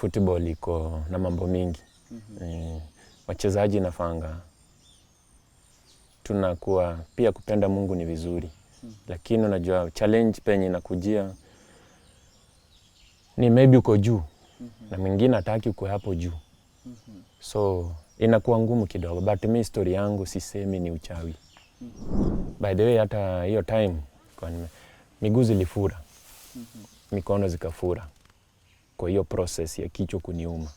football iko na mambo mingi. Wachezaji nafanga tunakuwa pia kupenda Mungu ni vizuri. Lakini unajua challenge penye inakujia ni maybe uko juu na mwingine hataki uko hapo juu. So inakuwa ngumu kidogo, but mimi story yangu sisemi ni uchawi. By the way, hata hiyo time kwa miguu zilifura, mikono zikafura kwa hiyo process ya kichwa kuniuma.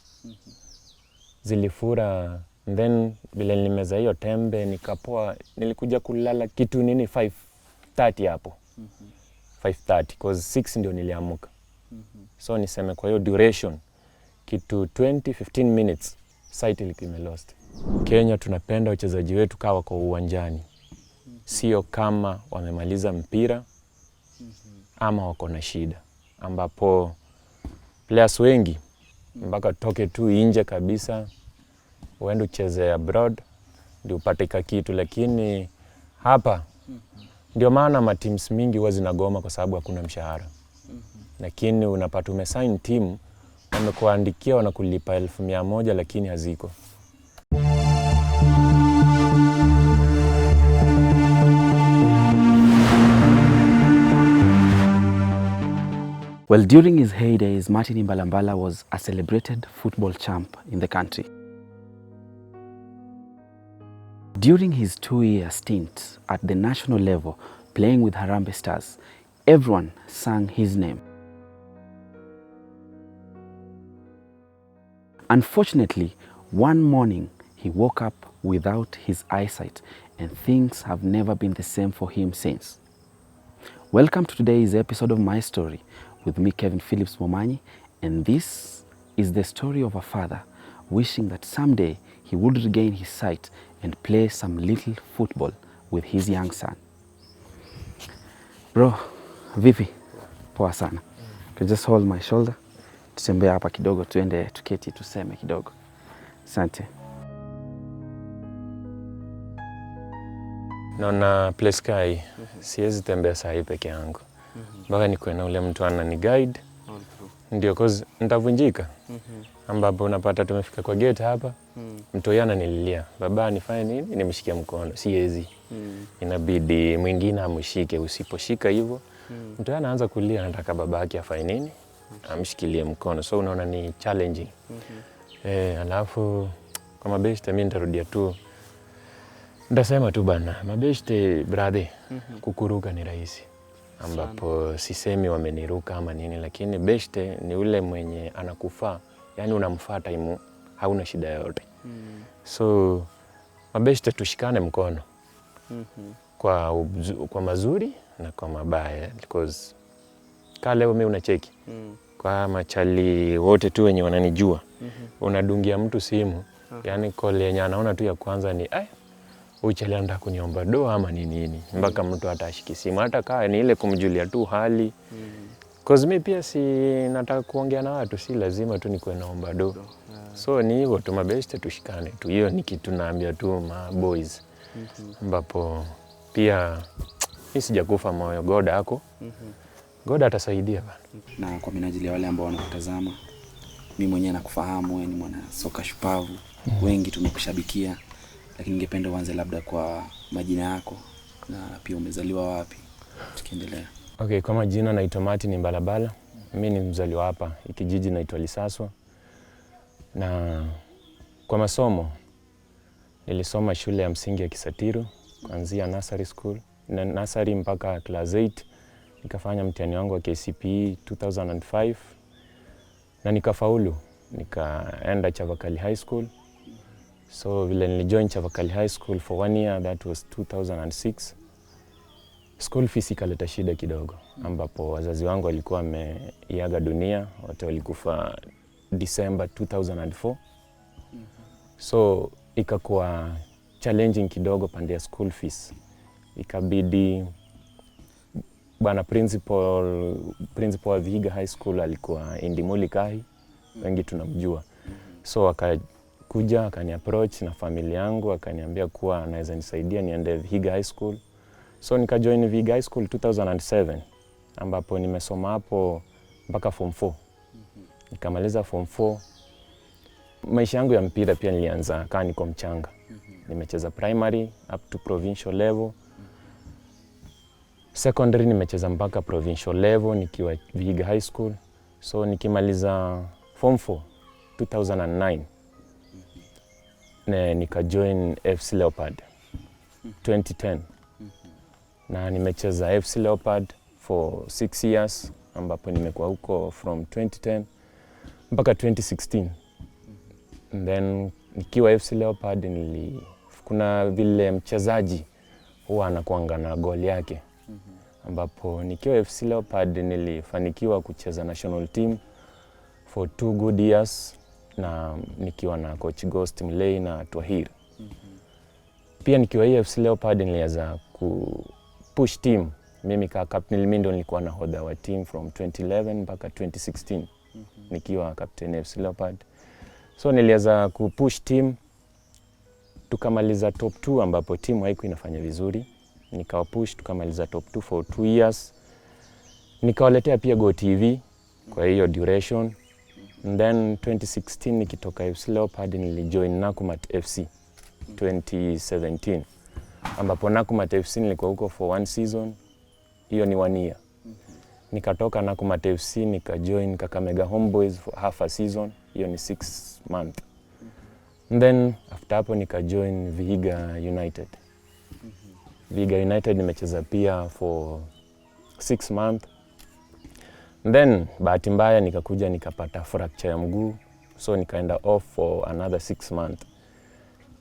Zilifura, then vile nilimeza hiyo tembe nikapoa, nilikuja kulala kitu 5:30 hapo. 5:30 because 6 ndio niliamuka. So niseme kwa hiyo duration kitu 15 minutes sight ilikuwa imelost. Kenya tunapenda wachezaji wetu kawa kwa uwanjani. Sio kama wamemaliza mpira ama wako na shida. Ambapo players wengi mpaka toke tu nje kabisa uende ucheze abroad ndio upate kitu, lakini hapa ndio maana ma teams mingi huwa zinagoma kwa sababu hakuna mshahara. Lakini unapata umesign team wamekuandikia wanakulipa 1,100 lakini haziko. Well, during his heydays, Martin Imbalambala was a celebrated football champ in the country. During his 2-year stint at the national level, playing with Harambee Stars, everyone sang his name. Unfortunately, one morning he woke up without his eyesight, and things have never been the same for him since. Welcome to today's episode of My Story with me, Kevin Phillips Momanyi, and this is the story of a father wishing that someday he would regain his sight and play some little football with his young son. Bro, vipi? Poa sana. You just hold my shoulder. Tutembea hapa kidogo, tuende tuketi tuseme kidogo. Asante. Naona place kai siwezi tembea saa hii peke yangu. Mpaka nikuwe na ule mtu ana ni guide. Ndio cause nitavunjika. Ambapo unapata tumefika kwa gate hapa. Mtu yana nililia. Baba nifanye nini? Nimshikia mkono. Siwezi. Inabidi mwingine amshike. Usiposhika hivyo mtu anaanza kulia, anataka babake afanye nini? Amshikilie mkono. So unaona ni challenging. Alafu kwa mabeshte mimi nitarudia tu. Ndasema tu bana, mabeshte brother, kukuruka ni rahisi. Ambapo sisemi wameniruka ama nini, lakini beshte ni ule mwenye anakufaa, yani unamfuata imu, hauna shida yote. So mabeshte tushikane mkono kwa mazuri na kwa mabaya, because kaa leo mimi unacheki kwa machali wote tu wenye wananijua, unadungia mtu simu, yani call yenye anaona tu ya kwanza ni uchali anataka kuniomba doa ama nini, mpaka mtu hata ashiki simu, hata kaa ni ile kumjulia tu hali. Cause mimi pia si nataka kuongea na watu, si lazima tu nikuwe naomba doa. So ni hivyo tu mabeshte tushikane tu, hiyo ni kitu naambia tu ma boys. Ambapo pia mimi sijakufa moyo, God ako. God atasaidia bana. Na kwa minajili ya wale ambao wanakutazama, mimi mwenyewe nakufahamu wewe ni mwana soka shupavu. Wengi tumekushabikia, lakini ningependa uanze labda kwa majina yako na pia umezaliwa wapi, tukiendelea. Okay, kwa majina naitwa Martin Imbalambala. Mimi ni mzaliwa hapa, kijiji naitwa Lisaswa. Na kwa masomo nilisoma shule ya msingi ya Kisatiru kuanzia nursery school, na nursery mpaka class 8. Nikafanya mtihani wangu wa KCPE 2005 na nikafaulu. Nikaenda Chavakali High School. So vile nilijoin Chavakali High School for 1 year, that was 2006. School fees ikaleta shida kidogo, ambapo wazazi wangu walikuwa wameiaga dunia, wote walikufa December 2004. So ikakuwa challenging kidogo pande ya school fees. Ikabidi bana principal wa Vihiga High School alikuwa Indimuli Kahi, wengi tunamjua. So akakuja akani approach na familia yangu, akaniambia kuwa anaweza nisaidia niende Vihiga High School. So nikajoin Vihiga High School 2007, ambapo nimesoma hapo mpaka form 4. Nikamaliza form 4. Maisha yangu ya mpira pia nilianza kama niko mchanga. Nimecheza primary up to provincial level. Secondary nimecheza mpaka provincial level nikiwa Vihiga High School. So nikimaliza form 4 2009 nikajoin AFC Leopard 2010. Na nimecheza AFC Leopard for 6 years ambapo nimekuwa huko from 2010 mpaka 2016. And then nikiwa AFC Leopard kuna vile mchezaji huwa anakuanga na goal yake. Ambapo nikiwa AFC Leopard nilifanikiwa kucheza national team for 2 good years na nikiwa na coach Ghost Mlei na Twahir. Pia nikiwa AFC Leopard nilianza push team. Mimi kama captain ndio nilikuwa nahodha wa team from 2011 mpaka 2016 nikiwa captain AFC Leopard. So nilianza kupush team tukamaliza top 2 ambapo team haikuwa inafanya vizuri. Nikawa push tukamaliza top 2 for 2 years. Nikawaletea pia Go TV kwa hiyo duration. And then 2016 nikitoka AFC Leopard nilijoin Nakumatt FC 2017. Ambapo Nakumatt FC nilikuwa huko for 1 season. Hiyo ni 1 year. Nikatoka Nakumatt FC nikajoin Kakamega Homeboys for half a season. Hiyo ni 6 months. And then after hapo nikajoin Vihiga United. Vihiga United nimecheza pia for 6 months. And then bahati mbaya nikakuja nikapata fracture ya mguu. So nikaenda off for another 6 months.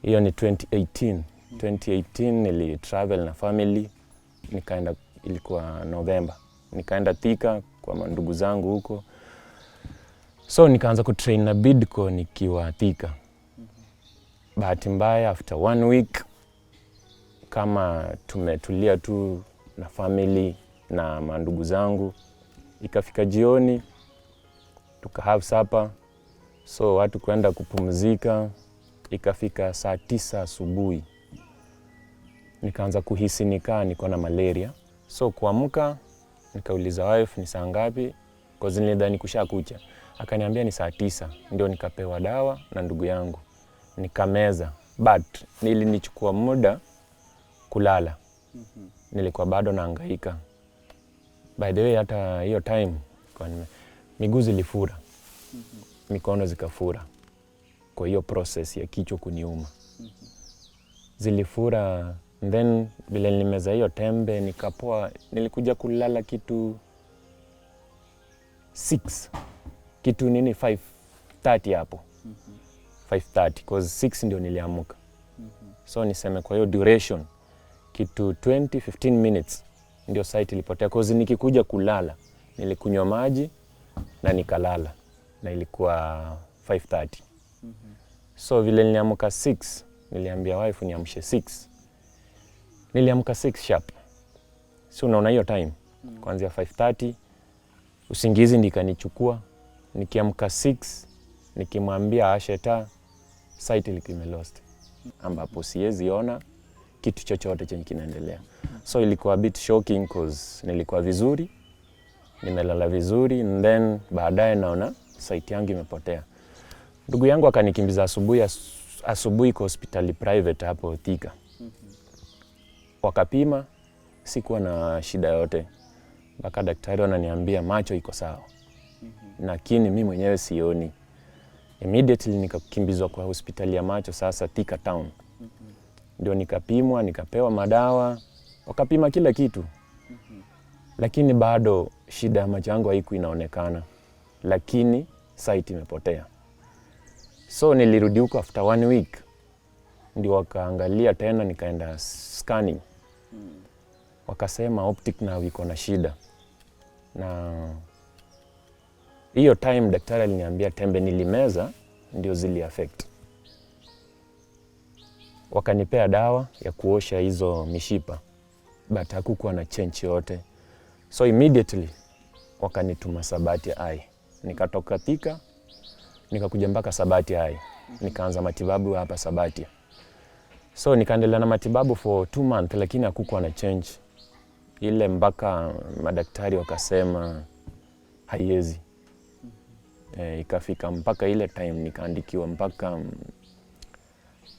Hiyo ni 2018. 2018 nilitravel na family. Nikaenda ilikuwa November. Nikaenda Thika kwa mandugu zangu huko. So nikaanza kutrain na Bidco nikiwa Thika. Bahati mbaya after 1 week kama tumetulia tu na family na mandugu zangu, ikafika jioni tuka have supper, so watu kwenda kupumzika. Ikafika saa 9 asubuhi nikaanza kuhisi niko na malaria. So kuamka nikauliza wife ni saa ngapi, cause nilidhani kushakucha. Akaniambia ni saa 9. Ndio nikapewa dawa na ndugu yangu nikameza, but nilinichukua muda kulala. Nilikuwa bado nahangaika. By the way hata hiyo time kwa miguu zilifura, mikono zikafura kwa hiyo process ya kichwa kuniuma. Zilifura. And then vile nilimeza hiyo tembe nikapoa. Nilikuja kulala kitu 6 kitu 5:30 hapo. 5:30 cause 6 ndio niliamuka. So niseme kwa hiyo duration kitu 15 minutes ndio sight ilipotea, cause nikikuja kulala nilikunywa maji na nikalala na ilikuwa 5:30. So vile niliamuka 6 niliambia wife niamshe 6. Niliamka 6 sharp. So unaona hiyo time kuanzia 5:30 usingizi ndikanichukua. Nikiamka 6 nikimwambia asheta sight ilikuwa imelost, ambapo siwezi ona kitu chochote chenye kinaendelea. So ilikuwa a bit shocking cause nilikuwa vizuri, nimelala vizuri, and then baadaye naona sight yangu imepotea. Ndugu yangu akanikimbiza asubuhi kwa hospitali private hapo Thika. Wakapima, sikuwa na shida yote. Mpaka daktari ananiambia macho iko sawa. Lakini mimi mwenyewe sioni. Immediately nikakimbizwa kwa hospitali ya macho sasa Thika town. Ndio nikapimwa, nikapewa madawa, wakapima kila kitu. Lakini bado shida ya macho yangu haikuwa inaonekana. Lakini sight imepotea. So nilirudi huko after 1 week. Ndio wakaangalia tena, nikaenda scanning. Wakasema optic nerve iko na shida. Na hiyo time daktari aliniambia tembe nilimeza ndio zili affect. Wakanipea dawa ya kuosha hizo mishipa, but hakukuwa na change yote. So immediately wakanituma Sabati Eye. Nikatoka Thika nikakuja mpaka Sabati Eye. Nikaanza matibabu hapa Sabati. So nikaendelea na matibabu for 2 months, lakini hakukuwa na change. Ile mpaka madaktari wakasema haiwezi. Ikafika mpaka ile time nikaandikiwa mpaka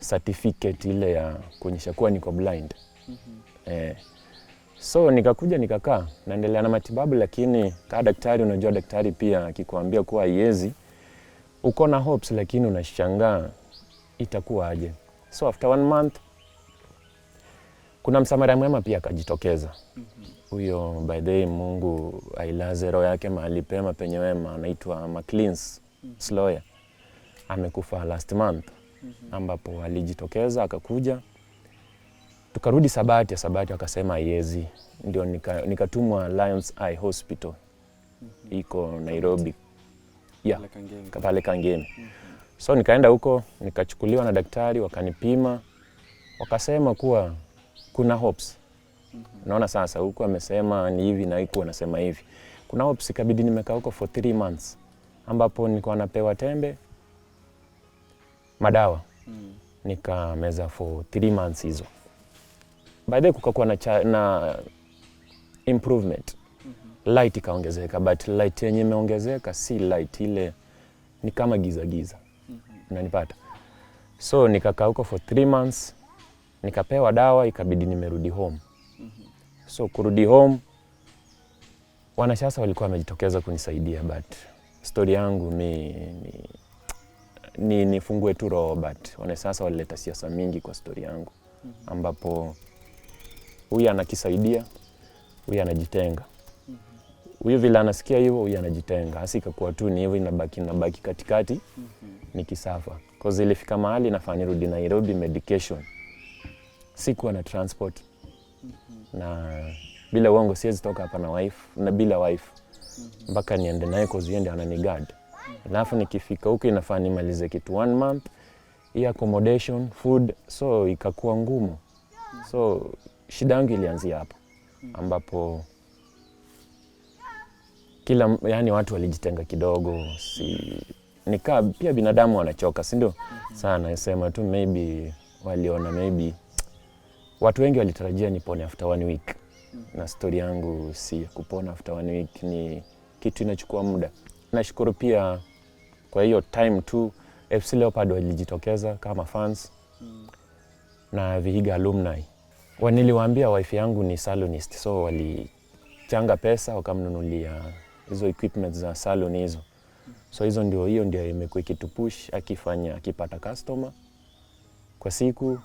certificate ile ya kuonyesha kuwa niko blind. So nikakuja nikakaa naendelea na matibabu, lakini kama daktari, unajua daktari pia akikwambia kuwa haiwezi, uko na hopes lakini unashangaa itakuwa aje. So after 1 month kuna msamaria mwema pia akajitokeza. Huyo by the way, Mungu ailaze roho yake mahali pema penye wema, anaitwa McLean's Sloya. Amekufa last month. Ambapo alijitokeza akakuja. Tukarudi Sabati akasema haiwezi. Ndio nikatumwa Lions Eye Hospital. Iko Nairobi. Yeah, pale Kangemi. So nikaenda huko, nikachukuliwa na daktari, wakanipima. Wakasema kuwa kuna hopes. Naona sasa huko amesema ni hivi na huko anasema hivi. Kuna hopes, ikabidi nimekaa huko for 3 months. Ambapo nilikuwa napewa tembe, madawa. Nikameza for 3 months hizo. By the way kukakuwa na improvement. Light ikaongezeka, but light yenye imeongezeka si light ile, ni kama giza. Unanipata? So nikakaa huko for 3 months, nikapewa dawa, ikabidi nimerudi home. So kurudi home, wanasiasa walikuwa wamejitokeza kunisaidia, but story yangu nifungue tu roho, but wanasiasa walileta siasa mingi kwa story yangu. Ambapo huyu anakisaidia, huyu anajitenga. Huyu vile anasikia hivyo, huyu anajitenga. Hasi ikakuwa tu ni hivyo, inabaki katikati nikisafa. Cause ilifika mahali nafaa nirudi Nairobi medication. Sikuwa na transport. Na bila uongo siwezi toka hapa na wife, na bila wife. Mpaka niende naye cause yeye ndiye ananiguard. Alafu nikifika huko inafaa nimalize kitu 1 month. Hii accommodation, food, so ikakuwa ngumu. So shida yangu ilianzia hapo. Ambapo yani watu walijitenga kidogo, nikaa pia binadamu wanachoka, si ndio? Sana nasema tu maybe waliona, maybe watu wengi walitarajia nipone after 1 week. Na story yangu si kupona after 1 week, ni kitu inachukua muda. Nashukuru pia kwa hiyo time tu AFC Leopards walijitokeza kama fans na Vihiga alumni. Niliwaambia wife yangu ni salonist, so walichanga pesa wakamnunulia hizo equipment za salon hizo. So hiyo ndio imekuwa ikitupush, akipata customer kwa siku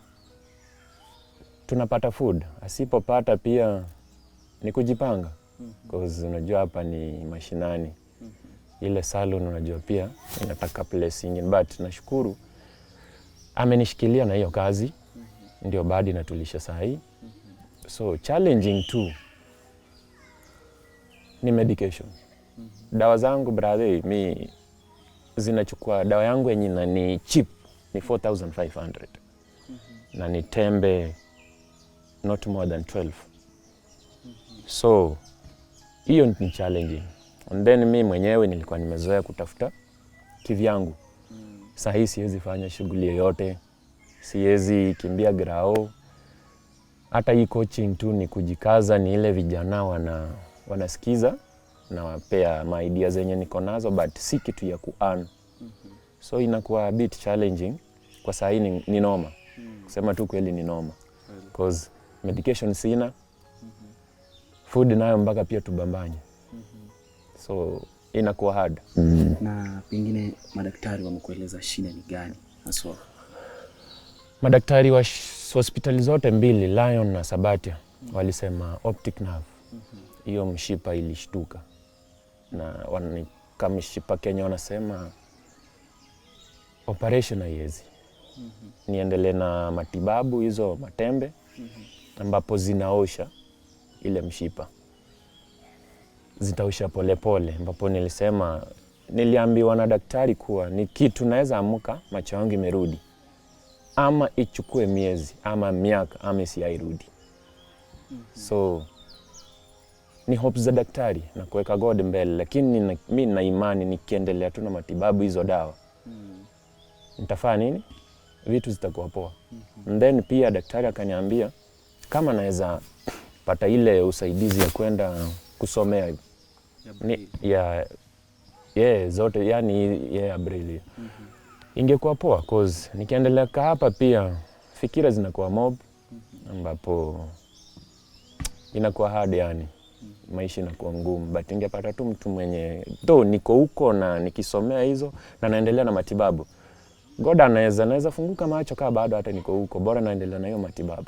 tunapata food. Asipopata pia ni kujipanga. Because unajua hapa ni mashinani. Ile salon unajua pia inataka place ingine, but nashukuru amenishikilia na hiyo kazi. Ndio baada inatulisha saa hii. So challenging too ni medication. Dawa zangu brother, mi zinachukua dawa yangu yenye ni cheap ni 4,500. Na ni tembe not more than 12. So hiyo ni challenging. And then mi mwenyewe nilikuwa nimezoea kutafuta kivyangu. Saa hii siwezi fanya shughuli yoyote. Siwezi kimbia grao. Hata hii coaching tu ni kujikaza, ni ile vijana wanasikiza na wapea my ideas zenye niko nazo, but si kitu ya ku-earn. So inakuwa a bit challenging. Kwa saa hii ni noma. Kusema tu kweli ni noma. Because medication sina. Food nayo mpaka pia tubambanye. So inakuwa hard. Na pengine madaktari wamekueleza shida ni gani haswa? Madaktari wa hospitali zote mbili, Lion na Sabatia, walisema optic nerve. Hiyo mshipa ilishtuka. Na kama mshipa Kenya wanasema operation haiwezi. Niendelee na matibabu hizo matembe ambapo zinaosha ile mshipa. Zitaosha polepole, ambapo niliambiwa na daktari kuwa ni kitu naweza amuka macho yangu imerudi. Ama ichukue miezi, ama miaka, ama isiairudi. So ni hopes za daktari na kuweka God mbele, lakini mimi na imani nikiendelea tu na matibabu hizo dawa. Nitafanya nini? Vitu zitakuwa poa. And then pia daktari akaniambia kama naweza pata ile usaidizi ya kwenda kusomea zote yani brilliant. Ingekuwa poa cause nikiendelea hapa pia fikira zinakuwa mob ambapo inakuwa hard yani. Maisha inakuwa ngumu, but ningepata tu mtu mwenye niko huko na nikisomea hizo na naendelea na matibabu. God anaweza funguka macho kama bado hata niko huko, bora naendelea na hiyo matibabu.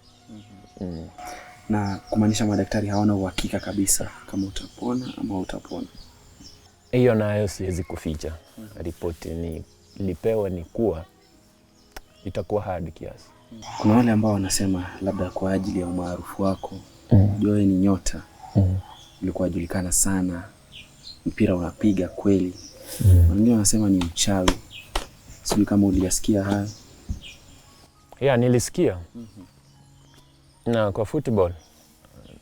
Na kumaanisha madaktari hawana uhakika kabisa kama utapona ama utapona. Hiyo nayo siwezi kuficha. Ripoti nilipewa ni kuwa itakuwa hard kiasi. Kuna wale ambao wanasema labda kwa ajili ya umaarufu wako, wewe ni nyota. Ulikuwa julikana sana, mpira unapiga kweli. Wengine wanasema ni mchawi. Sijui kama uliyasikia haya. Nilisikia. Na kwa football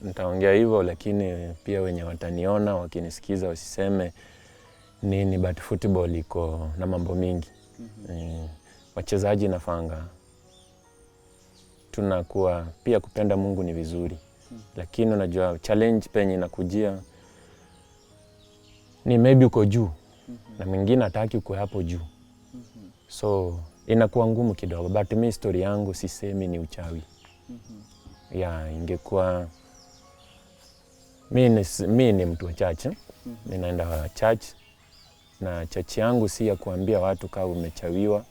nitaongea hivyo, lakini pia wenye wataniona wakinisikiza wasiseme nini, but football iko na mambo mingi. Wachezaji nafanga tunakuwa pia kupenda Mungu ni vizuri. Lakini unajua challenge penye inakujia ni maybe uko juu na mwingine hataki uko hapo juu. So inakuwa ngumu kidogo, but mimi story yangu sisemi ni uchawi. Ingekuwa mimi ni mtu wa church. Mimi naenda church na church yangu si ya kuambia watu kama umechawiwa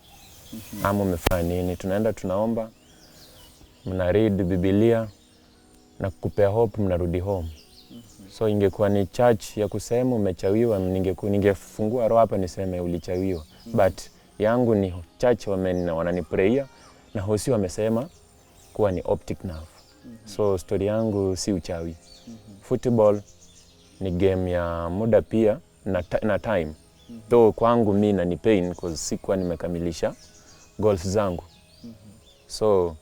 ama umefanya nini. Tunaenda tunaomba, mna read Biblia na kukupea hope, mnarudi home. So ingekuwa ni church ya kusema umechawiwa, ningefungua roho hapa niseme ulichawiwa. But yangu ni church wananiprayer na hosi wamesema kuwa ni optic nerve. So story yangu si uchawi. Football ni game ya muda pia na time. Though kwangu mimi na ni pain because sikuwa nimekamilisha goals zangu. So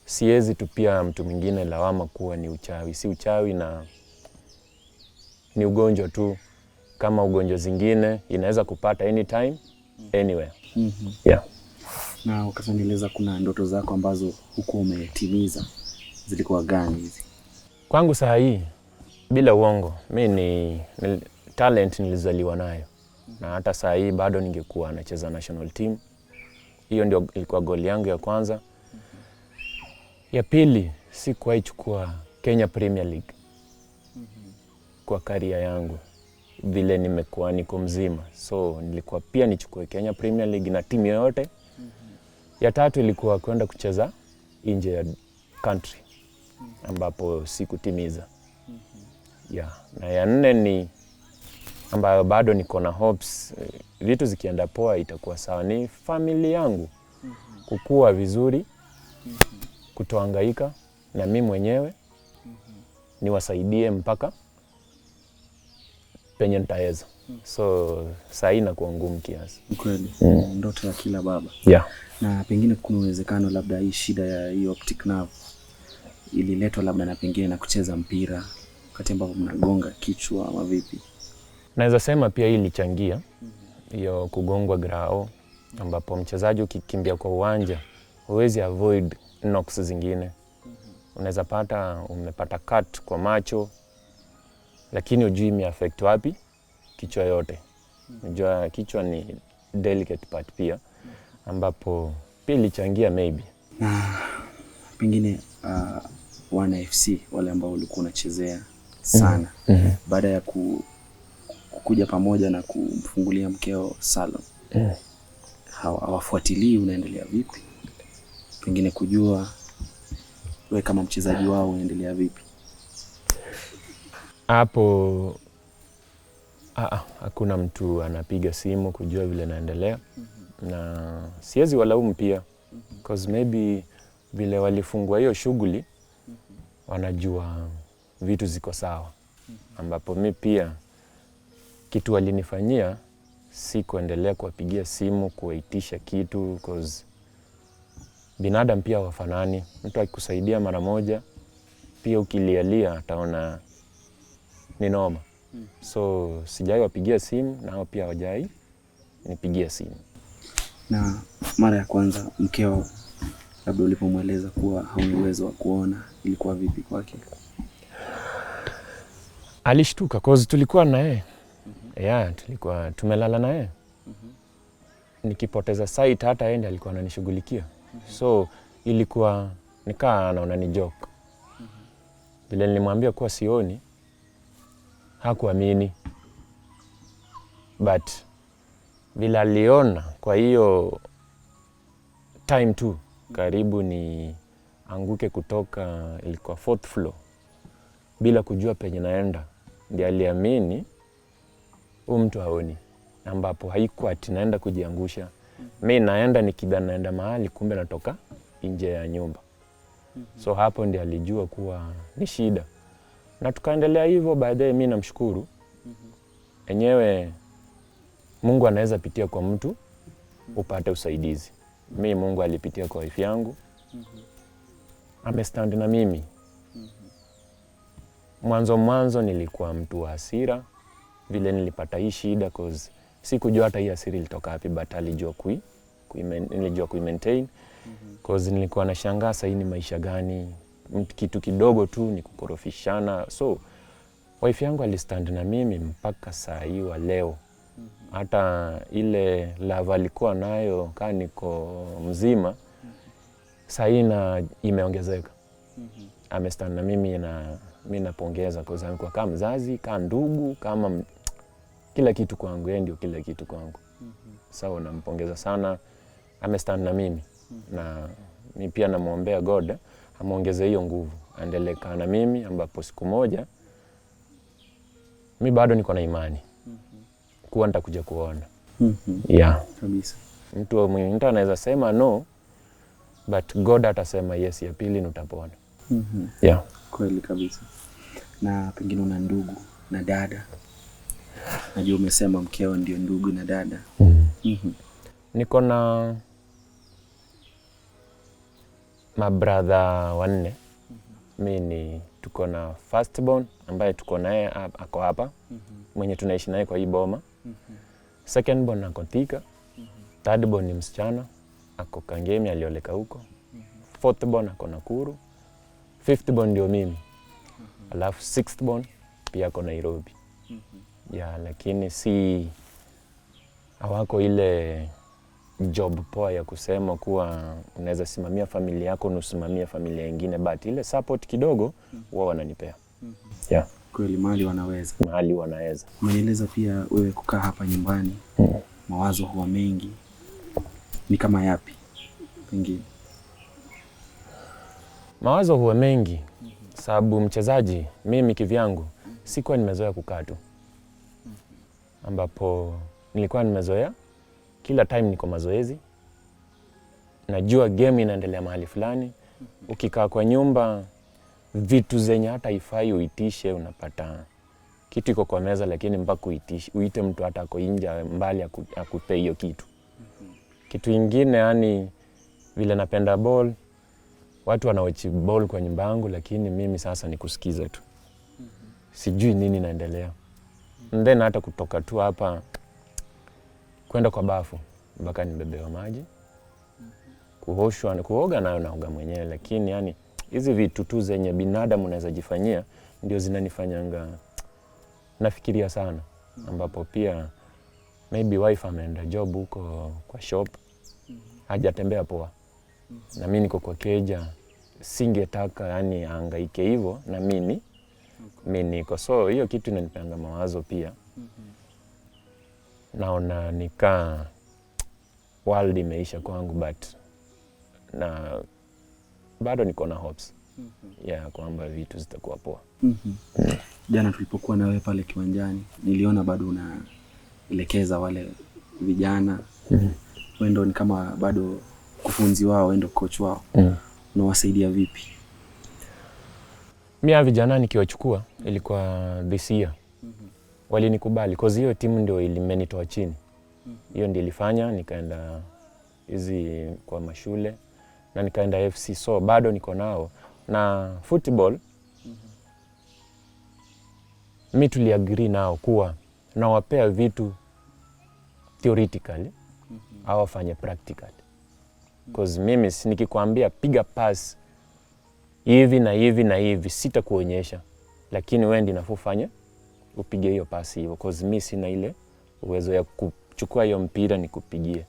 siwezi tupia mtu mwingine lawama kuwa ni uchawi. Si uchawi na ni ugonjwa tu kama ugonjwa zingine, inaweza kupata anytime, anywhere. Na ukanieleza kuna ndoto zako ambazo huko umetimiza, zilikuwa gani hizi? Kwangu saa hii bila uongo, mimi ni talent nilizaliwa nayo. Na hata saa hii bado ningekuwa nacheza national team. Hiyo ndio ilikuwa goal yangu ya kwanza. Ya pili, sikuwahi chukua Kenya Premier League kwa career yangu vile nimekuwa niko mzima. So nilikuwa pia nichukue Kenya Premier League na timu yote. Ya tatu ilikuwa kwenda kucheza nje ya country ambapo sikutimiza. Na ya nne ni ambayo bado niko na hopes, vitu zikienda poa itakuwa sawa, ni familia yangu kukua vizuri, kutohangaika na mimi mwenyewe niwasaidie mpaka penye nitaweza. So saa hii inakuwa ngumu kiasi. Kweli, ndoto ya kila baba. Na pengine kuna uwezekano labda hii shida ya hii optic nerve ililetwa labda na pengine na kucheza mpira wakati ambapo mnagonga kichwa ama vipi? Naweza sema pia hii ilichangia hiyo kugongwa grao, ambapo mchezaji ukikimbia kwa uwanja huwezi avoid knocks zingine. Unaweza pata umepata cut kwa macho, lakini hujui imeaffect wapi kichwa yote. Unajua kichwa ni delicate part pia, ambapo pia ilichangia maybe. Pengine wana AFC wale ambao ulikuwa unachezea sana, baada ya kuja pamoja na kumfungulia mkeo Salom, hawafuatilii unaendelea vipi? Pengine kujua wewe kama mchezaji wao unaendelea vipi? Hapo hakuna mtu anapiga simu kujua vile naendelea. Na siwezi walaumu pia because maybe vile walifungua hiyo shughuli wanajua vitu ziko sawa, ambapo mimi pia kitu walinifanyia si kuendelea kuwapigia simu kuwaitisha kitu because binadamu pia wafanani. Mtu akikusaidia mara moja pia ukilialia ataona ni noma. So sijai wapigia simu na hao pia hawajai nipigia simu. Na mara ya kwanza mkeo labda ulipomweleza kuwa hauna uwezo wa kuona, ilikuwa vipi kwake? Alishtuka cause tulikuwa na yeye Yeah, tulikuwa tumelala naye. Nikipoteza sight hata yeye alikuwa ananishughulikia. So ilikuwa nikaa anaona ni joke. Vile nilimwambia kuwa sioni, hakuamini. But vile aliona, kwa hiyo time tu karibu ni anguke kutoka, ilikuwa 4th floor bila kujua penye naenda, ndiye aliamini mtu haoni, ambapo haikuwa ati naenda kujiangusha. Mimi naenda nikidhani naenda mahali, kumbe natoka nje ya nyumba. So hapo ndiye alijua kuwa ni shida. Na tukaendelea hivyo. Baadaye mimi namshukuru. Enyewe Mungu anaweza pitia kwa mtu upate usaidizi. Mimi Mungu alipitia kwa wife yangu. Amestand na mimi. Mwanzo nilikuwa mtu wa hasira. Vile nilipata hii shida cause sikujua hata hii hasira ilitoka wapi, but alijua nilijua maintain. Cause nilikuwa nashangaa sasa hii ni maisha gani? Kitu kidogo tu ni kukorofishana. So wife yangu alistand na mimi mpaka saa hii wa leo. Hata ile lava alikuwa nayo kaa niko mzima, saa hii imeongezeka. Amestand na mimi na mimi napongeza kwa sababu kama mzazi, kama ndugu, kama kila kitu kwangu, yeye ndio kila kitu kwangu. Sawa, nampongeza sana. Amestand na mimi. Na mimi pia namuombea God amuongeze hiyo nguvu, aendelee na mimi, ambapo siku moja mimi bado niko na imani kuwa nitakuja kuona. Yeah. Kabisa. Mtu mwingine anaweza sema no, but God atasema yes, ya pili utapona. Yeah. Kweli kabisa. Na pengine una ndugu na dada. Najua umesema mkeo ndio ndugu na dada. Niko na mabrother 4. Mimi tuko na firstborn ambaye tuko naye ako hapa. Mwenye tunaishi naye kwa hii boma. Secondborn ako Thika. Thirdborn ni msichana ako Kangemi, alioleka huko. Fourthborn ako Nakuru. Fifthborn ndio mimi. Alafu sixthborn pia ako Nairobi. Yeah, lakini si hawako ile job poa ya kusema kuwa unaweza simamia familia yako na usimamia familia nyingine, but ile support kidogo wao wananipea. Yeah. Kweli mahali wanaweza. Mahali wanaweza. Umeeleza pia wewe kukaa hapa nyumbani. Mawazo huwa mengi. Ni kama yapi? Pengine. Mawazo huwa mengi. Sababu mchezaji, mimi kivyangu sikuwa nimezoea kukaa tu. Ambapo nilikuwa nimezoea kila time niko mazoezi. Najua game inaendelea mahali fulani. Ukikaa kwa nyumba, vitu zenye hata ifai uitishe, unapata kitu iko kwa meza, lakini mpaka uite mtu hata ako nje mbali akupe hiyo kitu. Kitu ingine, yani vile napenda ball, watu wanaochi ball kwa nyumba yangu, lakini mimi sasa ni kusikiza tu. Sijui nini naendelea. And then hata kutoka tu hapa kwenda kwa bafu mpaka nibebewa maji. Kuoshwa na kuoga nayo naoga mwenyewe, lakini yani hizi vitu tu zenye binadamu unaweza jifanyia ndio zinanifanyanga nafikiria sana. Ambapo pia maybe wife ameenda job huko kwa shop, hajatembea poa. Na mimi niko kwa keja, singetaka yani hangaike hivyo na mimi niko. So hiyo kitu inanipanga mawazo pia. Naona nikaa world imeisha kwangu, but na bado niko na hopes ya kwamba vitu zitakuwa poa. Jana tulipokuwa na wewe pale kiwanjani, niliona bado unaelekeza wale vijana. Wewe ndio ni kama bado kufunzi wao, wewe ndio coach wao. Unawasaidia vipi? Mimi vijana nikiwachukua ilikuwa this year. Walinikubali cause hiyo timu ndio ilimenitoa chini. Hiyo ndio ilifanya nikaenda hizi kwa mashule na nikaenda AFC. So bado niko nao. Na football mimi tuliagree nao kuwa nawapea vitu theoretically au wafanye practically. Cause mimi nikikwambia piga pass hivi na hivi na hivi sitakuonyesha, lakini wewe ndiye unafanya upige hiyo pasi hivyo, cause mimi sina ile uwezo ya kuchukua hiyo mpira nikupigie.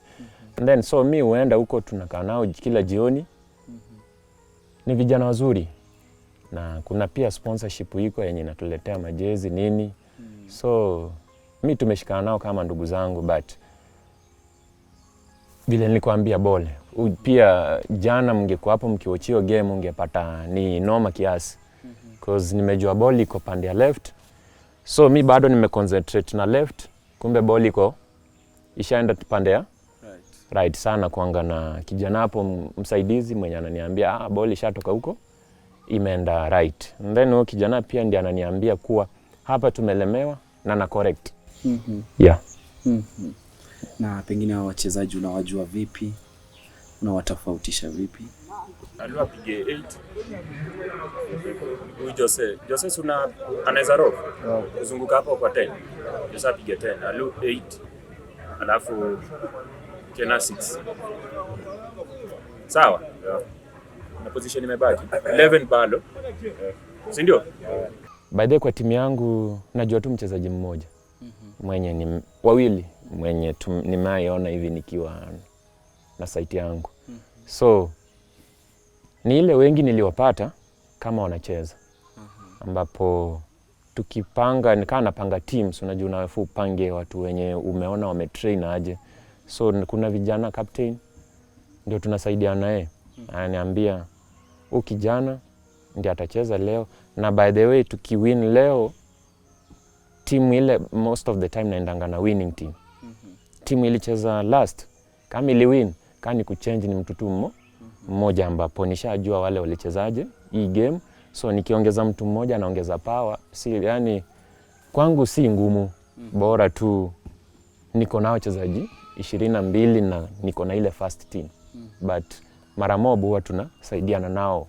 And then so mimi huenda huko, tunakaa nao kila jioni. Ni vijana wazuri, na kuna pia sponsorship iko yenye inatuletea majezi nini. So mimi tumeshikana nao kama ndugu zangu, but vile nilikwambia bole pia jana, mngekuwa hapo mkiwachio game ungepata ni noma kiasi, cause nimejua ball iko pande ya left, so mi bado nimeconcentrate na left, kumbe ball iko ishaenda pande ya right sana. Kuanga na kijana hapo msaidizi mwenye ananiambia ball ishatoka huko imeenda right, and then huyo kijana pia ndiye ananiambia kuwa hapa tumelemewa na correct. Yeah. Na pengine hao wachezaji unawajua vipi? Unawatofautisha vipi? Alua pige 8. Huyu Jose anaweza roho kuzunguka hapo kwa 10. Jose apige 10, alu 8. Alafu Kena 6. Sawa? Yeah. Na position imebaki 11 bado. Si ndio? By the way, kwa timu yangu najua tu mchezaji mmoja. Mwenye ni wawili mwenye nimeona hivi nikiwa na site yangu. So ni ile wengi niliwapata kama wanacheza. Ambapo tukipanga nikaa napanga teams, unajua unafaa upange watu wenye umeona wametrain aje. So kuna vijana captain ndio tunasaidiana naye. Ananiambia huyu kijana ndiye atacheza leo, na by the way tukiwin leo team ile most of the time naendanga na winning team. Team ilicheza last kama iliwin, kani kuchange ni mtu tu mmoja, ambapo nishajua wale walichezaje hii game. So nikiongeza mtu mmoja naongeza power, si yani kwangu si ngumu. Bora tu niko na wachezaji 22 na niko na ile first team. But mara moja huwa tunasaidiana nao.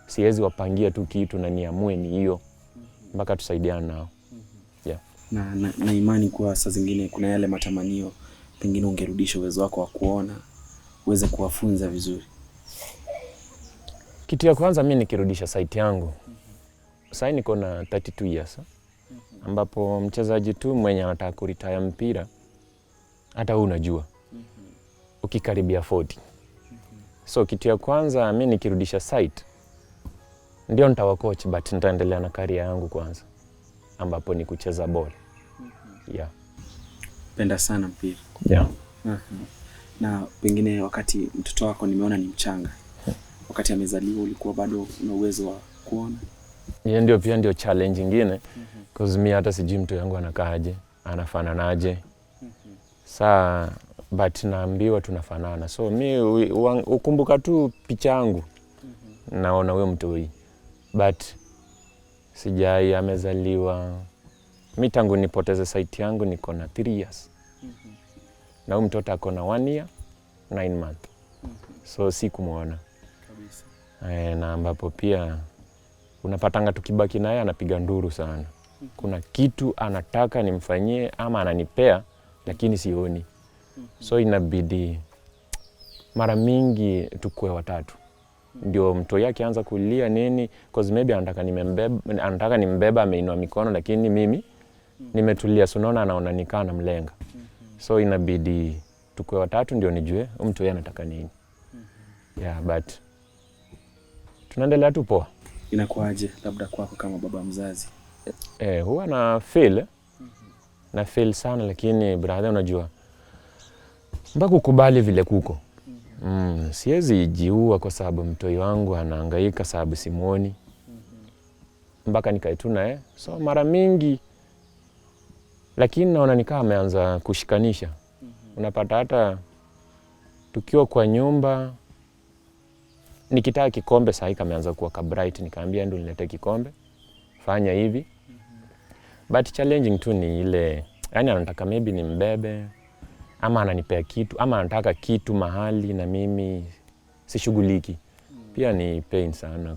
Siwezi wapangia tu kitu na niamue ni hiyo, mpaka tusaidiane nao. Yeah. Na imani kuwa saa zingine kuna yale matamanio, pengine ungerudisha uwezo wako wa kuona uweze kuwafunza vizuri. Kitu ya kwanza mimi nikirudisha site yangu. Sasa niko na 32 years. Ambapo mchezaji tu mwenye anataka kuretire mpira hata wewe unajua. Ukikaribia 40. So kitu ya kwanza mimi nikirudisha site ndio nitawacoach, but nitaendelea na career yangu kwanza, ambapo ni kucheza ball. Yeah. Penda sana mpira. Yeah. Na pengine wakati mtoto wako nimeona ni mchanga, wakati amezaliwa ulikuwa bado una uwezo wa kuona? Hiyo ndio pia ndio challenge nyingine, cause mimi hata sijui mtu yangu anakaaje, anafananaje. Saa but naambiwa tunafanana. So mimi ukumbuka tu picha yangu, naona wewe mtu huyu. But sijai amezaliwa. Mimi tangu nipoteze site yangu niko na 3 years. Na huyu mtoto ako na 1 year 9 months. So sikumuona kabisa. Na ambapo pia unapatanga tukibaki naye anapiga nduru sana. Kuna kitu anataka nimfanyie ama ananipea lakini sioni. So inabidi mara mingi tukue watatu. Ndio mtu yake anza kulia nini, cause maybe anataka nimbeba ameinua mikono lakini mimi nimetulia, so naona anaona nikaa na mlenga. So inabidi tukue watatu ndio nijue mtu yeye anataka nini. Yeah, but tunaendelea tu poa. Inakuaje labda kwako kama baba mzazi? Huwa na feel sana, lakini brother unajua mpaka ukubali vile kuko. Siwezi jiua kwa sababu mtoi wangu anahangaika sababu simuoni. Mpaka nikae tu naye. So mara mingi lakini naona nikaa ameanza kushikanisha. Unapata hata tukiwa kwa nyumba nikitaka kikombe sasa ameanza kuwa ka bright, nikaambia ndio nilete kikombe. Fanya hivi. But challenging tu ni ile, yani anataka maybe nimbebe ama ananipea kitu ama anataka kitu mahali na mimi sishughuliki. Pia ni pain sana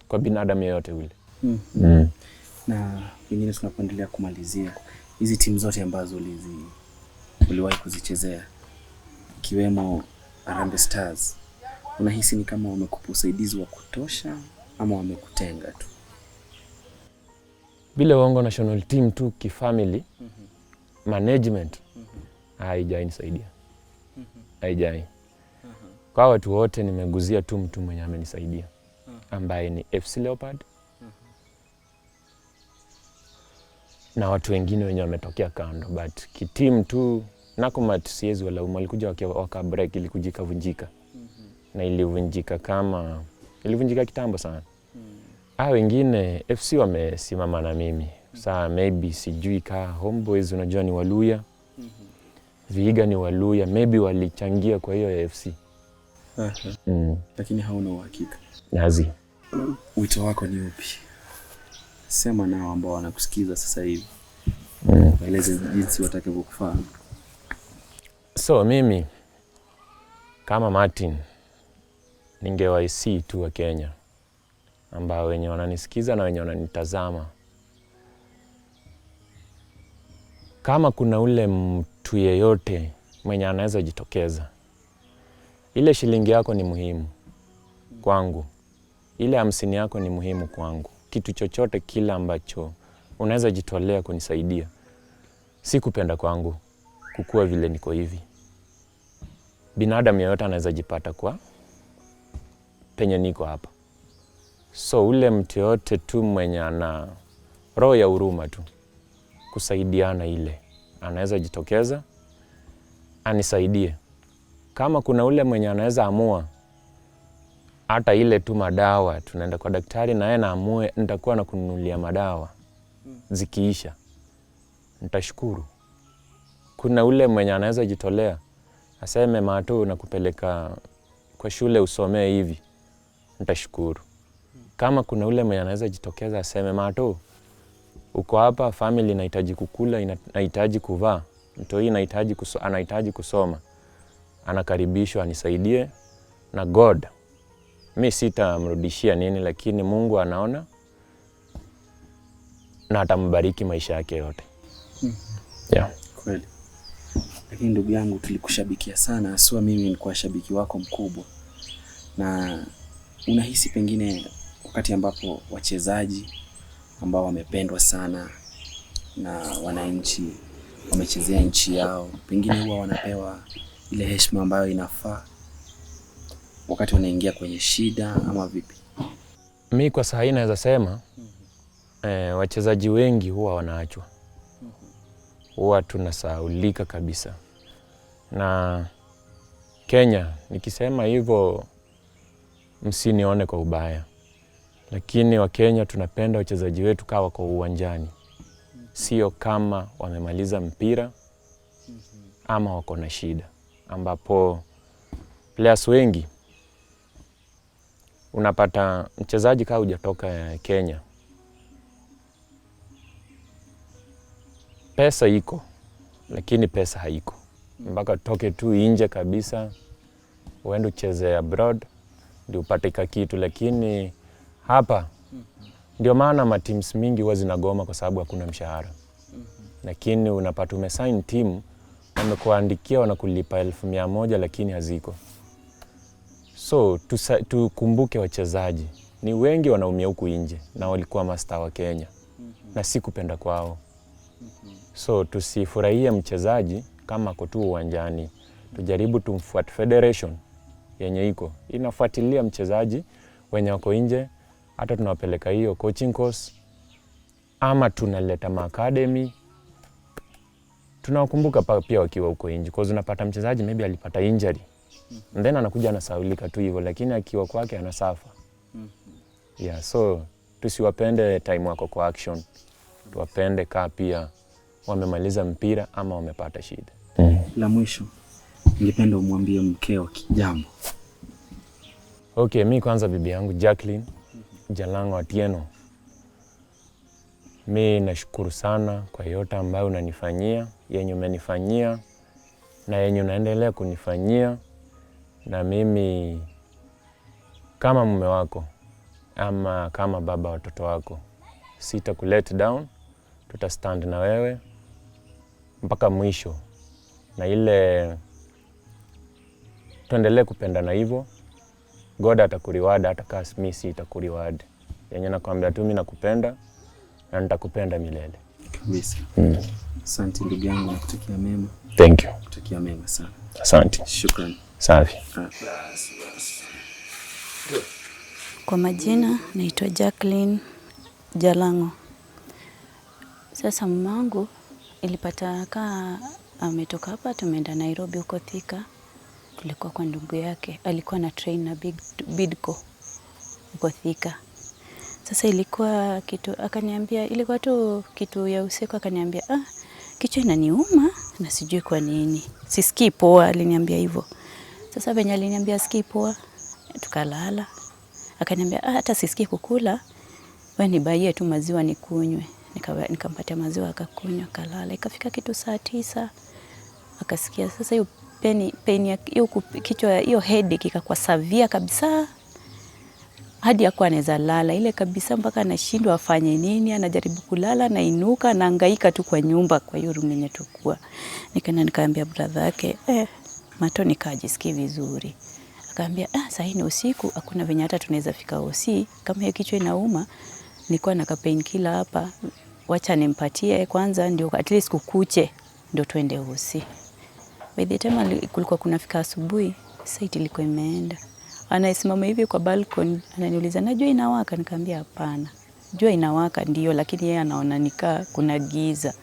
kwa binadamu yeyote ule. Na pengine tunapoendelea kumalizia, hizi timu zote ambazo uliwahi kuzichezea ikiwemo Harambee Stars, unahisi ni kama wamekupa usaidizi wa kutosha ama wamekutenga tu? Vile Wongo national team tu kifamily, management, haijai nisaidia. Haijai. Kwa watu wote nimeguzia tu mtu mwenye amenisaidia, ambaye ni AFC Leopard, na watu wengine wenye wametokea kando. But kiteam tu, Nakumatt siwezi walaumu, walikuja waka break, ilikuja ikavunjika. Na ilivunjika kitambo sana. Wengine FC wamesimama na mimi. Saa maybe sijui ka Homeboys unajua ni Waluya. Vihiga ni Waluya, maybe walichangia kwa hiyo ya FC. Lakini hauna uhakika. Nazi. Wito wako ni upi? Sema nao ambao wanakusikiza sasa hivi. Waeleze jinsi watakavyokufahamu. So mimi kama Martin ningewaisi tu wa Kenya ambao wenye wananisikiza na wenye wananitazama. Kama kuna ule mtu yeyote mwenye anaweza jitokeza, ile shilingi yako ni muhimu kwangu. Ile 50 yako ni muhimu kwangu. Kitu chochote kile ambacho unaweza jitolea kunisaidia. Si kupenda kwangu kukua vile niko hivi. Binadamu yeyote anaweza jipata kwa penye niko hapa. So ule mtu yote tu mwenye ana roho ya huruma tu, kusaidiana ile, anaweza jitokeza, anisaidie. Kama kuna ule mwenye anaweza amua, hata ile tu madawa, tunaenda kwa daktari na yeye naamue, nitakuwa na kununulia madawa. Zikiisha, nitashukuru. Kuna ule mwenye anaweza jitolea, aseme Mato nakupeleka kwa shule usomee hivi, nitashukuru. Kama kuna ule mwenye anaweza jitokeza aseme Mato, uko hapa, family inahitaji kukula, inahitaji kuvaa, mtoi anahitaji kusoma, anakaribishwa anisaidie, na God, mimi sitamrudishia nini, lakini Mungu anaona na atambariki maisha yake yote. Kweli. Lakini ndugu yangu, tulikushabikia sana, haswa mimi nilikuwa shabiki wako mkubwa. Na unahisi pengine wakati ambapo wachezaji ambao wamependwa sana na wananchi, wamechezea nchi yao, pengine huwa wanapewa ile heshima ambayo inafaa wakati wanaingia kwenye shida ama vipi? Mimi kwa sasa naweza sema wachezaji wengi huwa wanaachwa. Huwa tunasahaulika kabisa. Na Kenya, nikisema hivyo msinione kwa ubaya. Lakini wa Kenya tunapenda wachezaji wetu kawa kwa uwanjani. Sio kama wamemaliza mpira ama wako na shida. Ambapo players wengi unapata mchezaji kama hujatoka Kenya, pesa iko, lakini pesa haiko. Mpaka toke tu nje kabisa, uende ucheze abroad, ndio upate kitu. Lakini hapa, ndio maana mateams mingi huwa zinagoma kwa sababu hakuna mshahara. Lakini unapata umesign team, wamekuandikia wanakulipa 100,000 lakini haziko. So tukumbuke wachezaji ni wengi wanaumia huku nje na walikuwa mastaa wa Kenya, na si kupenda kwao. So tusifurahie mchezaji kama ako tu uwanjani. Tujaribu tumfuate federation yenye iko inafuatilia mchezaji wenye wako nje. Hata tunawapeleka hiyo coaching course, ama tunaleta academy. Tunawakumbuka pia wakiwa huko nje, kwa unapata mchezaji maybe alipata injury, and then anakuja anasahaulika tu hivyo, lakini akiwa kwake anasafa. So tusiwapende time wako kwa action, tuwapende kaa pia wamemaliza mpira ama wamepata shida. La mwisho, ningependa umwambie mkeo kijambo. Okay, mimi kwanza bibi yangu Jacqueline Jalango Atieno, mimi nashukuru sana kwa yote ambayo unanifanyia, yenye umenifanyia na yenye unaendelea kunifanyia. Na mimi kama mume wako ama kama baba watoto wako, sitakulet down, tutastand na wewe mpaka mwisho. Na ile tuendelee kupendana hivyo, God atakuriward, hata kama mimi sitakuriward. Yenye nakwambia tu mimi nakupenda na nitakupenda milele. Kabisa. Asante ndugu yangu, nakutakia mema. Thank you. Nakutakia mema sana. Asante. Shukrani. Safi. Kwa majina naitwa Jacqueline Jalango. Sasa mamangu ilipata ametoka hapa, tumeenda Nairobi huko Thika. Tulikuwa kwa ndugu yake, alikuwa na train na Bidco huko Thika. Sasa ilikuwa kitu, akaniambia, ilikuwa tu kitu ya usiku, akaniambia kichwa inaniuma na sijui kwa nini. Sisikii poa, aliniambia hivyo. Sasa venye aliniambia sisikii poa, tukalala. Akaniambia hata sisikii kukula, wewe nibaie tu maziwa nikunywe. Nikampatia maziwa akakunywa, kalala. Ikafika kitu saa 9 akasikia sasa hiyo pain ya hiyo kichwa, hiyo headache ikakuwa severe kabisa. Hadi hakuwa anaweza lala ile kabisa, mpaka anashindwa afanye nini, anajaribu kulala na inuka na hangaika tu kwa nyumba, kwa hiyo room yenye tukua. Nikaambia brother yake, Mato nikajisikii vizuri. Akaambia sasa ni usiku, hakuna venye hata tunaweza fika hosi, kama hiyo kichwa inauma, nilikuwa na pain killer hapa, wacha nimpatie kwanza ndio at least kukuche ndio tuende hosi. By the time kulikuwa kunafika asubuhi, site ilikuwa imeenda. Anasimama hivi kwa balcony, ananiuliza na jua inawaka? Nikamwambia hapana. Jua inawaka ndio, lakini yeye anaona nikaa kuna giza.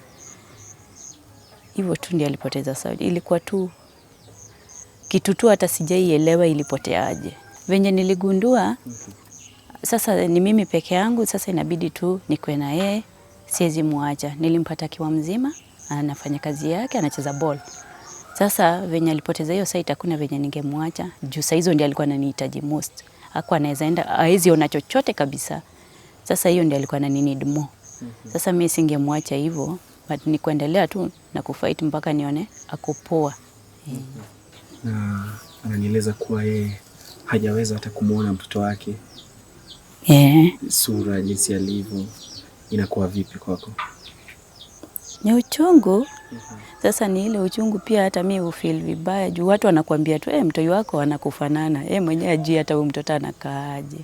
Hivyo tu ndio alipoteza sauti. Ilikuwa tu kitu tu hata sijaielewa ilipoteaje. Venye niligundua sasa ni mimi peke yangu, sasa inabidi tu nikwe na yeye, siwezi muacha. Nilimpata akiwa mzima, anafanya kazi yake, anacheza ball. Sasa venye alipoteza hiyo site, hakuna venye ningemwacha. Juu saa hizo ndiye alikuwa ananihitaji most. Hakuwa anaweza enda, hawezi ona chochote kabisa. Sasa hiyo ndiye alikuwa ananid more. Sasa mimi singemwacha hivyo, but ni kuendelea tu na kufight mpaka nione ako poa. Na ananieleza kuwa yeye hajaweza hata kumuona mtoto wake. Sura jinsi alivyo, inakuwa vipi kwako? Ni uchungu. Sasa ni ile uchungu pia, hata mimi ufeel vibaya juu watu wanakuambia tu mtoto wako anakufanana. Yeye mwenyewe hajui hata huyo mtoto anakaaje.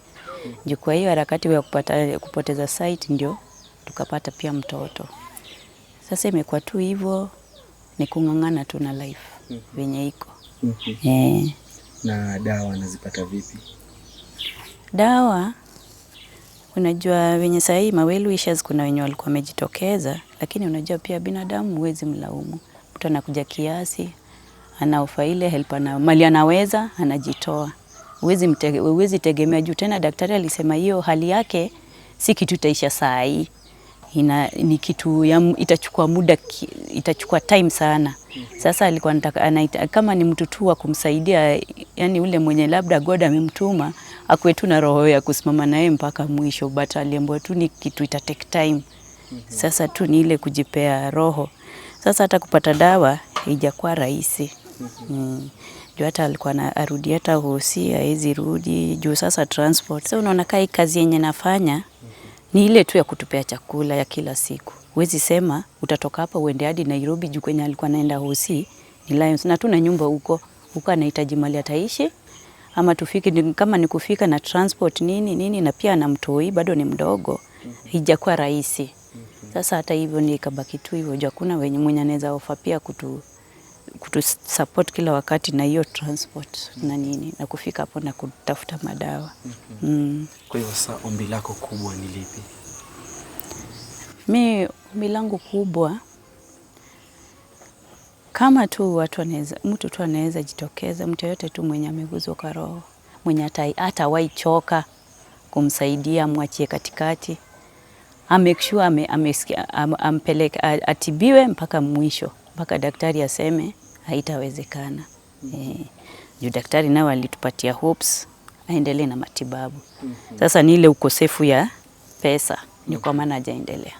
Juu kwa hiyo harakati ya kupoteza sight ndio tukapata pia mtoto. Sasa imekuwa tu hivyo, ni kung'ang'ana tu na life venye iko. Na dawa anazipata vipi? Dawa unajua venye saa hii well wishers kuna wenye walikuwa wamejitokeza, lakini unajua pia binadamu huwezi mlaumu. Mtu anakuja kiasi, anaofa ile help na mali anaweza, anajitoa. Huwezi tegemea juu tena daktari alisema hiyo hali yake si kitu itaisha saa hii. Ni kitu itachukua muda, itachukua time sana. Sasa alikuwa anataka kama ni mtu tu wa kumsaidia, yani ule mwenye labda God amemtuma akwe tu na roho ya kusimama naye mpaka mwisho, but aliambiwa tu ni kitu ita take time. Sasa tu ni ile kujipea roho. Sasa hata kupata dawa haijakuwa rahisi. Juu hata alikuwa arudi hata hosi, hawezi rudi juu sasa transport. Sasa unaona kai kazi yenye nafanya ni ile tu ya kutupea chakula ya kila siku. Huwezi sema utatoka hapa uende hadi Nairobi juu kwenye alikuwa anaenda hosi ni Lions, na tuna nyumba huko anahitaji mali ataishi, ama tufike kama ni kufika na transport nini na pia na mtoi bado ni mdogo, haijakuwa rahisi. Sasa hata hivyo nikabaki tu hivyo, hakuna wenye mwenye anaweza ofa pia kutu support kila wakati na hiyo transport na nini na kufika hapo na kutafuta madawa. Kwa hivyo sasa ombi lako kubwa ni lipi? Mimi ombi langu kubwa, kama tu mtu tu anaweza jitokeza, mtu yote tu mwenye ameguzwa kwa roho, mwenye hata waichoka kumsaidia, mwachie katikati, make sure ampeleke atibiwe mpaka mwisho, mpaka daktari aseme haitawezekana. Juu daktari nao alitupatia hopes aendelee na matibabu. Sasa ni ile ukosefu ya pesa ndio kwa maana hajaendelea.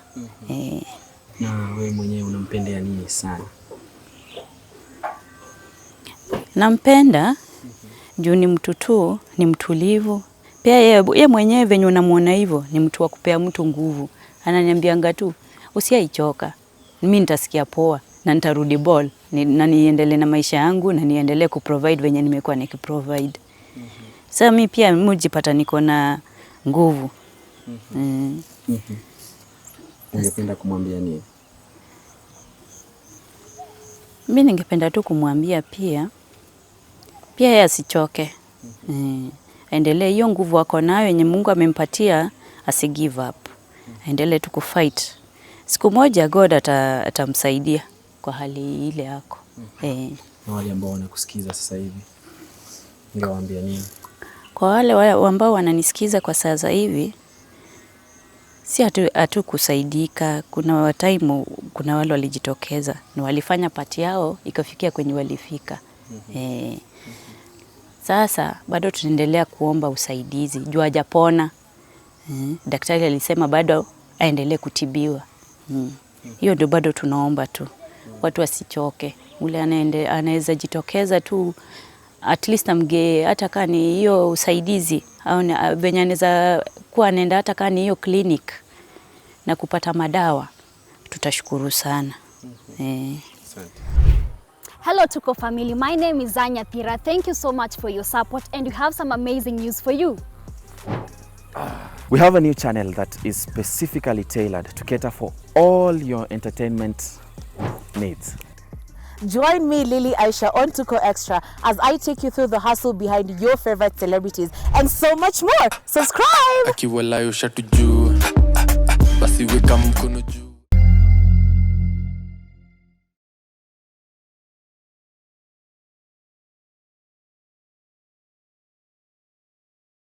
Na wewe mwenyewe unampendea nini sana? Nampenda juu ni mtu tu, ni mtulivu. Pia yeye mwenyewe venye unamuona hivyo ni mtu wa kupea mtu nguvu. Ananiambianga tu usiaichoka. Mimi nitasikia poa na nitarudi ball na niendelee na maisha yangu na niendelee kuprovide venye nimekuwa nikiprovide. Sasa mimi pia mjipata niko na nguvu. Ungependa kumwambia nini? Mimi ningependa tu kumwambia pia yeye asichoke. Aendelee, hiyo nguvu ako nayo yenye Mungu amempatia, asi give up. Aendelee tu kufight. Siku moja God atamsaidia kwa hali ile yako. Na wale ambao wanakusikiza sasa hivi, ungewaambia nini? Kwa wale ambao wananisikiza kwa sasa hivi, si atu kusaidika. Kuna time kuna wale walijitokeza na walifanya pati yao ikafikia kwenye walifika. Sasa bado tunaendelea kuomba usaidizi. Juu hajapona. Daktari alisema bado aendelee kutibiwa. Hiyo ndio bado tunaomba tu. Watu wasichoke. Ule anaweza jitokeza tu, at least amge hata kama ni hiyo usaidizi au venye anaweza kuwa anaenda hata kama ni hiyo clinic na kupata madawa, tutashukuru sana. Hello Tuko family, my name is Zanya Pira. Thank you so much for your support and we have some amazing news for you. We have a new channel that is specifically tailored to cater for all your entertainment needs. Join me, Lily Aisha, on Tuko Extra as I take you through the hustle behind your favorite celebrities and so much more. Subscribe! Akiwalayo shatu juu, basi weka mkono juu.